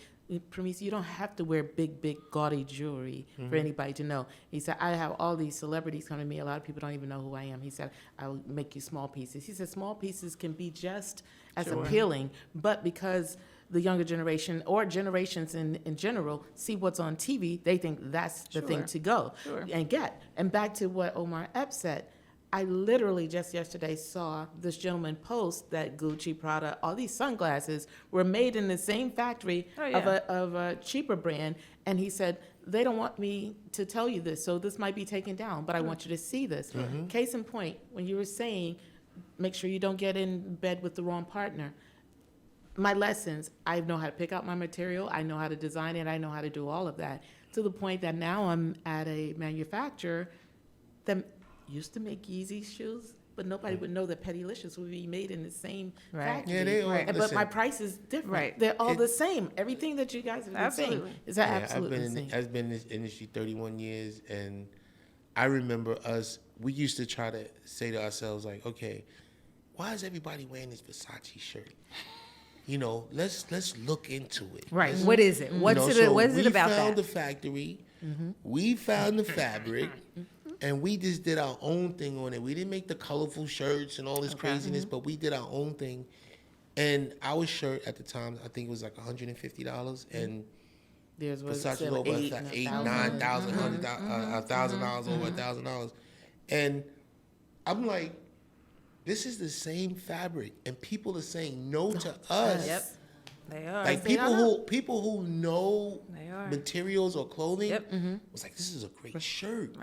Speaker 3: Pramise, you don't have to wear big, gaudy jewelry for anybody to know. He said, I have all these celebrities come to me. A lot of people don't even know who I am. He said, I'll make you small pieces. He said, small pieces can be just as appealing, but because the younger generation or generations in general see what's on TV, they think that's the thing to go and get. And back to what Omar Epps said, I literally just yesterday saw this gentleman post that Gucci, Prada, all these sunglasses were made in the same factory of a cheaper brand. And he said, they don't want me to tell you this, so this might be taken down, but I want you to see this. Case in point, when you were saying, make sure you don't get in bed with the wrong partner. My lessons, I know how to pick out my material, I know how to design it, I know how to do all of that. To the point that now I'm at a manufacturer that used to make Yeezy shoes, but nobody would know that Pedilicious would be made in the same factory.
Speaker 1: Yeah, they all-
Speaker 3: But
Speaker 1: listen.
Speaker 3: my price is different.
Speaker 2: Right.
Speaker 3: They're all the same. Everything that you guys have been saying
Speaker 2: Absolutely.
Speaker 3: is absolutely the same.
Speaker 1: I've been in this industry 31 years, and I remember we used to try to say to ourselves, like, okay, why is everybody wearing this Versace shirt? You know, let's look into it.
Speaker 2: Right. What is it? What's
Speaker 1: You know,
Speaker 2: it?
Speaker 1: so
Speaker 2: What is it about
Speaker 1: We found
Speaker 2: that?
Speaker 1: the factory, we found the fabric, and we just did our own thing on it. We didn't make the colorful shirts and all this craziness, but we did our own thing. And our shirt at the time, I think it was like $150, and
Speaker 3: There's what
Speaker 1: Versace was
Speaker 3: said,
Speaker 1: over
Speaker 3: $8,000 and
Speaker 1: $8,000, $9,000, $1,000, over $1,000. And I'm like, this is the same fabric, and people are saying no to us.
Speaker 2: Yep. They are.
Speaker 1: Like
Speaker 3: They
Speaker 1: people who know
Speaker 2: They are.
Speaker 1: materials or clothing
Speaker 2: Yep.
Speaker 1: was like, this is a great shirt.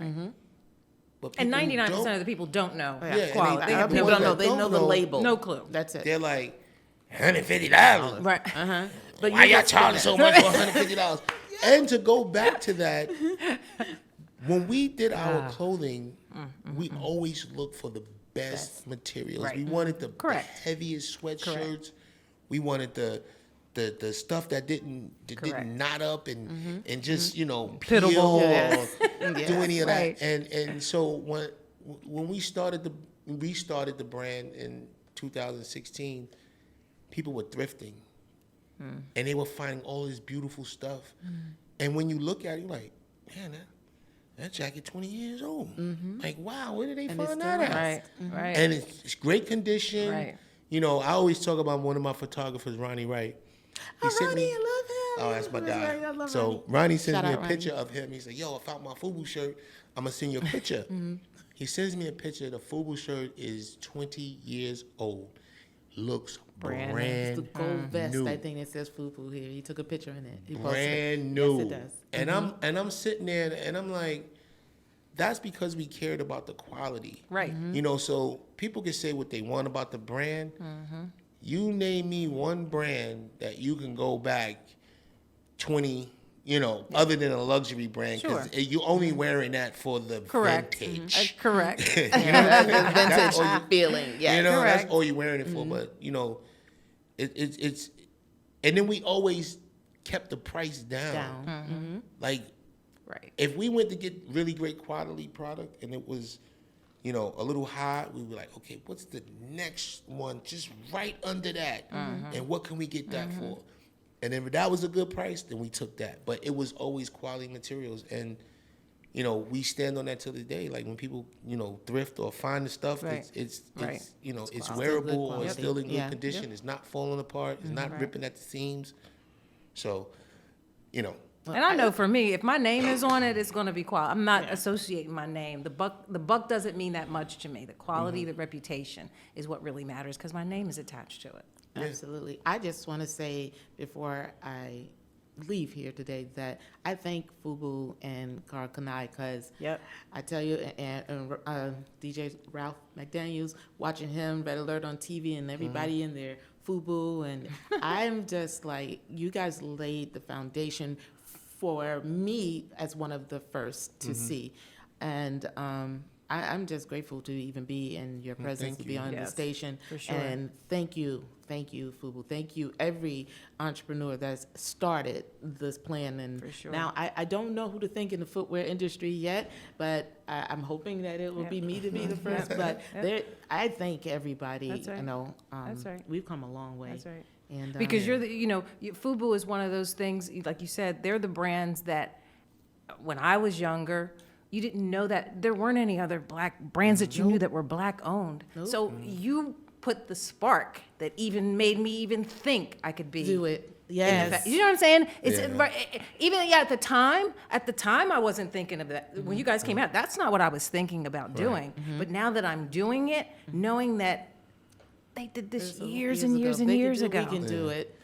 Speaker 1: But
Speaker 2: And
Speaker 1: people who
Speaker 2: 99%
Speaker 1: don't,
Speaker 2: of the people don't know
Speaker 1: Yeah, and
Speaker 2: quality. They have
Speaker 1: the
Speaker 2: no
Speaker 3: People
Speaker 1: ones
Speaker 3: don't know.
Speaker 1: that
Speaker 3: They
Speaker 1: don't
Speaker 3: know the
Speaker 1: know,
Speaker 3: label.
Speaker 2: No clue.
Speaker 3: That's it.
Speaker 1: they're like, $150.
Speaker 2: Right.
Speaker 3: But
Speaker 1: Why
Speaker 3: you
Speaker 1: y'all
Speaker 3: just-
Speaker 1: charging so much for $150? And to go back to that, when we did our clothing, we always looked for the best materials.
Speaker 2: Right.
Speaker 1: We wanted the
Speaker 2: Correct.
Speaker 1: heaviest sweatshirts. We wanted the stuff that didn't
Speaker 2: Correct.
Speaker 1: knot up and just peel
Speaker 2: Pittable.
Speaker 1: or
Speaker 3: Yes.
Speaker 1: do any of
Speaker 2: Right.
Speaker 1: that. And so when we restarted the brand in 2016, people were thrifting. And they were finding all this beautiful stuff. And when you look at it, you're like, man, that jacket 20 years old. Like, wow, where did they
Speaker 3: And it's
Speaker 1: find
Speaker 3: still
Speaker 1: that at?
Speaker 2: Right. Right.
Speaker 1: And it's great condition.
Speaker 2: Right.
Speaker 1: You know, I always talk about one of my photographers, Ronnie Wright. He sent
Speaker 3: Ronnie,
Speaker 1: me-
Speaker 3: I love him.
Speaker 1: Oh, that's my guy.
Speaker 3: I love
Speaker 1: So
Speaker 3: Ronnie.
Speaker 1: Ronnie sends
Speaker 3: Shout
Speaker 1: me a
Speaker 3: out, Ronnie.
Speaker 1: picture of him. He's like, yo, I found my FUBU shirt. I'm going to send you a picture. He sends me a picture. The FUBU shirt is 20 years old. Looks
Speaker 2: Brand
Speaker 1: brand,
Speaker 3: The gold vest,
Speaker 1: new.
Speaker 3: I think it says FUBU here. He took a picture in it. He posted it.
Speaker 1: Brand new.
Speaker 3: Yes, it does.
Speaker 1: And I'm sitting there and I'm like, that's because we cared about the quality.
Speaker 2: Right.
Speaker 1: You know, so people can say what they want about the brand. You name me one brand that you can go back 20, other than a luxury brand, because you're only wearing that for the
Speaker 2: Correct.
Speaker 1: vintage.
Speaker 2: Correct.
Speaker 3: Yeah, that's
Speaker 1: That's all
Speaker 3: vintage feeling. Yeah.
Speaker 1: You know,
Speaker 2: Correct.
Speaker 1: that's all you're wearing it for. But it's, and then we always kept the price down. Like,
Speaker 2: Right.
Speaker 1: if we went to get really great quality product and it was a little high, we were like, okay, what's the next one just right under that? And what can we get that for? And then if that was a good price, then we took that. But it was always quality materials. And, we stand on that till this day. Like when people, thrift or find the stuff,
Speaker 2: Right.
Speaker 1: it's
Speaker 2: Right.
Speaker 1: it's wearable or
Speaker 3: quality.
Speaker 1: it's still in good
Speaker 3: Yeah.
Speaker 1: condition. It's not falling apart. It's not
Speaker 2: Right.
Speaker 1: ripping at the seams. So,
Speaker 2: And I know for me, if my name is on it, it's going to be quality. I'm not associating my name. The buck doesn't mean that much to me. The quality, the reputation is what really matters because my name is attached to it.
Speaker 3: Absolutely. I just want to say before I leave here today that I thank FUBU and Carl Kanai because
Speaker 2: Yep.
Speaker 3: I tell you, and DJ Ralph McDaniels, watching him, Red Alert on TV and everybody in there, FUBU, and I'm just like, you guys laid the foundation for me as one of the first to see. And I'm just grateful to even be in your presence, to be on the
Speaker 2: Yes,
Speaker 3: station.
Speaker 2: for sure.
Speaker 3: And thank you, FUBU. Thank you, every entrepreneur that's started this plan. And
Speaker 2: For sure.
Speaker 3: now I don't know who to thank in the footwear industry yet, but I'm hoping that it will be me to be the first. But I thank everybody.
Speaker 2: That's right. That's right.
Speaker 3: We've come a long way.
Speaker 2: That's right.
Speaker 3: And
Speaker 2: Because FUBU is one of those things, like you said, they're the brands that when I was younger, you didn't know that there weren't any other black brands that you knew that were black owned. So you put the spark that even made me even think I could be.
Speaker 3: do it. Yes.
Speaker 2: You know what I'm saying? It's
Speaker 1: Yeah.
Speaker 2: right, even at the time I wasn't thinking of that. When you guys came out, that's not what I was thinking about doing. But now that I'm doing it, knowing that they did this years and years and years ago.
Speaker 3: We can do it.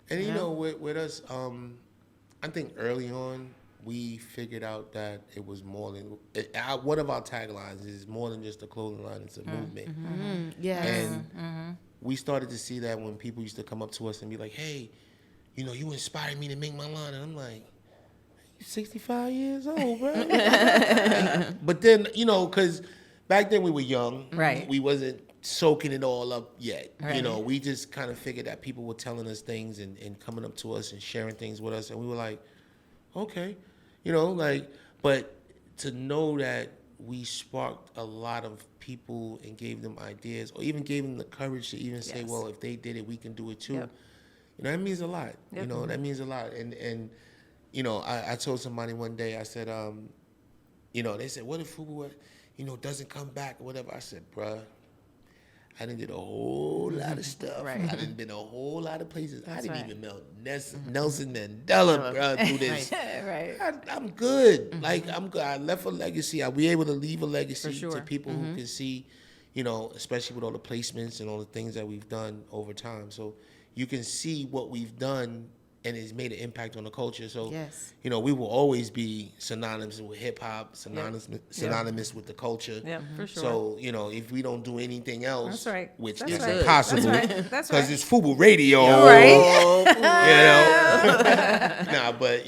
Speaker 1: And with us, I think early on we figured out that it was more than one of our taglines is more than just a clothing line; it's a movement.
Speaker 3: Yes.
Speaker 1: And we started to see that when people used to come up to us and be like, "Hey, you inspired me to make my line," and I'm like, "You 65 years old, bro." But then, because back then we were young,
Speaker 2: Right.
Speaker 1: We wasn't soaking it all up yet.
Speaker 2: Right.
Speaker 1: We just kind of figured that people were telling us things and coming up to us and sharing things with us, and we were like, okay, but to know that we sparked a lot of people and gave them ideas, or even gave them the courage to even say,
Speaker 2: Yes.
Speaker 1: well, if they did it, we can do it too.
Speaker 2: Yep.
Speaker 1: That means a lot.
Speaker 2: Yep.
Speaker 1: That means a lot. And I told somebody one day, I said, they said, what if FUBU, doesn't come back or whatever? I said, bruh, I done did a whole lot of stuff.
Speaker 2: Right.
Speaker 1: I done been a whole lot of places. I didn't
Speaker 2: right.
Speaker 1: even melt Nelson Mandela, bro, through this.
Speaker 2: Right.
Speaker 1: I'm good. Like, I'm good. I left a legacy. I'll be able to leave a legacy
Speaker 2: For sure.
Speaker 1: to people who can see, especially with all the placements and all the things that we've done over time. So you can see what we've done and it's made an impact on the culture. So,
Speaker 3: Yes.
Speaker 1: we will always be synonymous with hip hop, synonymous with the culture.
Speaker 2: Yeah, for sure.
Speaker 1: So, if we don't do anything else,
Speaker 2: That's right.
Speaker 1: which
Speaker 2: That's
Speaker 1: is
Speaker 2: right.
Speaker 1: impossible,
Speaker 2: That's
Speaker 1: because
Speaker 2: right. That's right.
Speaker 1: it's fuburadio.
Speaker 2: Right.
Speaker 1: Nah, but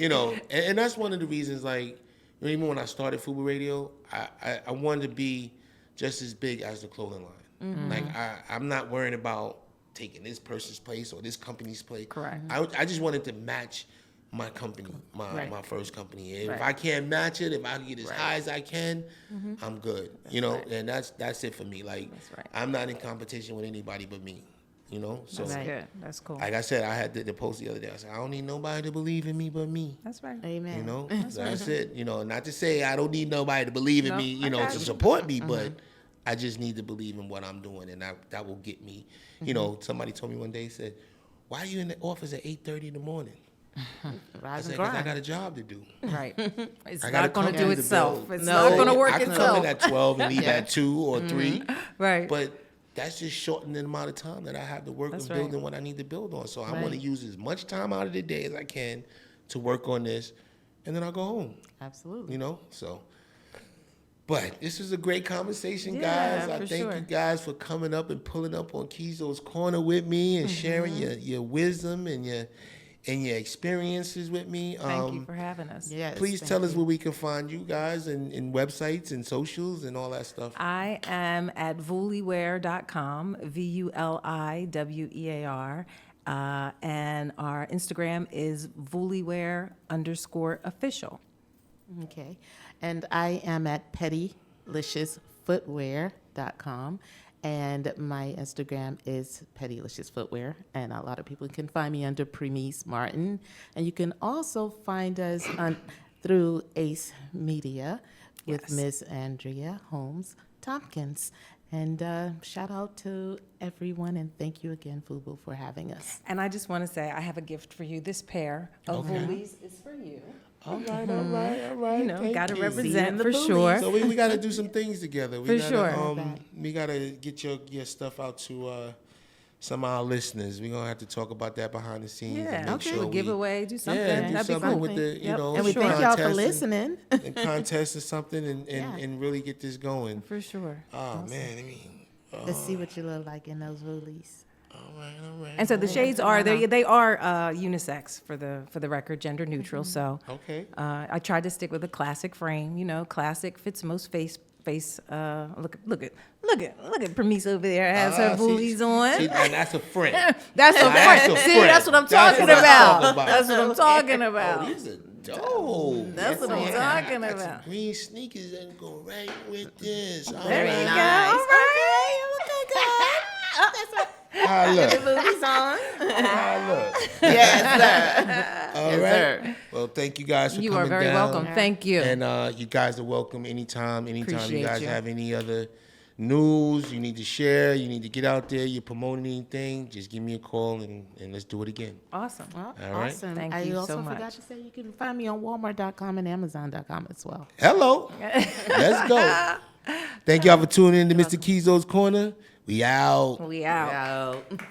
Speaker 1: and that's one of the reasons. Like, even when I started fuburadio, I wanted to be just as big as the clothing line. Like, I'm not worrying about taking this person's place or this company's place.
Speaker 2: Correct.
Speaker 1: I just wanted to match my company, my first company. If
Speaker 2: Right.
Speaker 1: I can't match it, if I can get as high as I can, I'm good. And that's it for me. Like,
Speaker 2: That's right.
Speaker 1: I'm not in competition with anybody but me. So
Speaker 2: That's good. That's cool.
Speaker 1: like I said, I had the post the other day. I said, I don't need nobody to believe in me but me.
Speaker 2: That's right.
Speaker 3: Amen.
Speaker 1: That's it. Not to say I don't need nobody to believe in
Speaker 2: No,
Speaker 1: me,
Speaker 2: I got
Speaker 1: to
Speaker 2: you.
Speaker 1: support me, but I just need to believe in what I'm doing, and that will get me. Somebody told me one day, said, "Why are you in the office at 8:30 in the morning?" I
Speaker 3: Rise
Speaker 1: said,
Speaker 3: and
Speaker 1: "'Cause I
Speaker 3: grind.
Speaker 1: got a job to do.
Speaker 2: Right. It's
Speaker 1: I got
Speaker 2: not going to do
Speaker 1: company to
Speaker 2: itself.
Speaker 1: build.
Speaker 2: It's
Speaker 3: No.
Speaker 2: not going to work
Speaker 1: I can come in
Speaker 2: itself.
Speaker 1: at 12 and leave at 2 or 3,
Speaker 2: Right.
Speaker 1: but that's just shortening the amount of time that I have to work
Speaker 2: That's
Speaker 1: on building
Speaker 2: right.
Speaker 1: what I need to build on. So I
Speaker 3: Right.
Speaker 1: want to use as much time out of the day as I can to work on this, and then I'll go home.
Speaker 3: Absolutely.
Speaker 1: So. But this is a great conversation,
Speaker 2: Yeah,
Speaker 1: guys. I
Speaker 2: for
Speaker 1: thank
Speaker 2: sure.
Speaker 1: you guys for coming up and pulling up on Keeyzo's Corner with me and sharing your wisdom and your experiences with me.
Speaker 2: Thank you for having us.
Speaker 3: Yes.
Speaker 1: Please
Speaker 3: thank
Speaker 1: tell us
Speaker 3: you.
Speaker 1: where we can find you guys and websites and socials and all that stuff.
Speaker 2: I am at vuliwear.com, VULIWEAR, and our Instagram is vuliwear_official.
Speaker 3: Okay. And I am at Pedilicious keithperrinfootwear.com. And my Instagram is Pedilicious Footwear. And a lot of people can find me under Premise Martin. And you can also find us through Ace Media with
Speaker 2: Yes.
Speaker 3: Miss Andrea Holmes Tompkins. And shout out to everyone, and thank you again, FUBU, for having us.
Speaker 2: And I just want to say, I have a gift for you. This pair of
Speaker 1: Okay.
Speaker 2: woolies is for you.
Speaker 1: All right, all right.
Speaker 2: You know,
Speaker 1: Thank
Speaker 2: got to
Speaker 1: you.
Speaker 2: represent
Speaker 3: the
Speaker 2: for
Speaker 3: bullies.
Speaker 2: sure.
Speaker 1: So we got to do some things together.
Speaker 2: For sure.
Speaker 1: We got to get your stuff out to some of our listeners. We're going to have to talk about that behind the scenes.
Speaker 2: Yeah,
Speaker 1: and make
Speaker 2: okay.
Speaker 1: sure
Speaker 2: Give away, do something.
Speaker 1: Yeah, do
Speaker 2: That'd be
Speaker 1: something
Speaker 2: cool.
Speaker 1: with the,
Speaker 2: Yep.
Speaker 3: And we thank y'all for
Speaker 1: contest
Speaker 3: listening.
Speaker 1: and contest or something and
Speaker 3: Yeah.
Speaker 1: really get this going.
Speaker 2: For sure.
Speaker 1: Oh, man. I mean,
Speaker 3: Let's see what you look like in those woolies.
Speaker 1: all right.
Speaker 2: And so the shades are they are unisex for the record, gender neutral. So
Speaker 1: Okay.
Speaker 2: I tried to stick with a classic frame. You know, classic fits most face. Look at Premise over there has her booties on.
Speaker 1: See, and that's a friend.
Speaker 2: That's a
Speaker 1: That's
Speaker 2: friend.
Speaker 1: a
Speaker 2: See,
Speaker 1: friend.
Speaker 2: that's what I'm
Speaker 1: That's
Speaker 2: talking
Speaker 1: what I'm
Speaker 2: about.
Speaker 1: talking about.
Speaker 2: That's what I'm talking
Speaker 1: Oh,
Speaker 2: about.
Speaker 1: these are dope.
Speaker 2: That's what I'm talking
Speaker 1: Got some
Speaker 2: about.
Speaker 1: green sneakers that go right with this. All
Speaker 2: There
Speaker 1: right.
Speaker 2: you go.
Speaker 3: Nice.
Speaker 2: All right.
Speaker 1: How I look?
Speaker 3: Booties on.
Speaker 1: How I look?
Speaker 3: Yes, sir.
Speaker 1: All
Speaker 3: Yes,
Speaker 1: right.
Speaker 3: sir.
Speaker 1: Well, thank you guys for
Speaker 2: You
Speaker 1: coming
Speaker 2: are very
Speaker 1: down.
Speaker 2: welcome. Thank you.
Speaker 1: And you guys are welcome anytime. Anytime
Speaker 2: Appreciate
Speaker 1: you guys
Speaker 2: you.
Speaker 1: have any other news you need to share, you need to get out there, you're promoting anything, just give me a call and let's do it again.
Speaker 2: Awesome.
Speaker 3: Well,
Speaker 1: All right.
Speaker 3: awesome.
Speaker 2: Thank
Speaker 3: I
Speaker 2: you
Speaker 3: also
Speaker 2: so
Speaker 3: forgot
Speaker 2: much.
Speaker 3: to say you can find me on Walmart.com and Amazon.com as well.
Speaker 1: Hello. Let's go. Thank y'all for tuning in to Mr. Keeyzo's Corner. We out.
Speaker 2: We out.
Speaker 3: Out.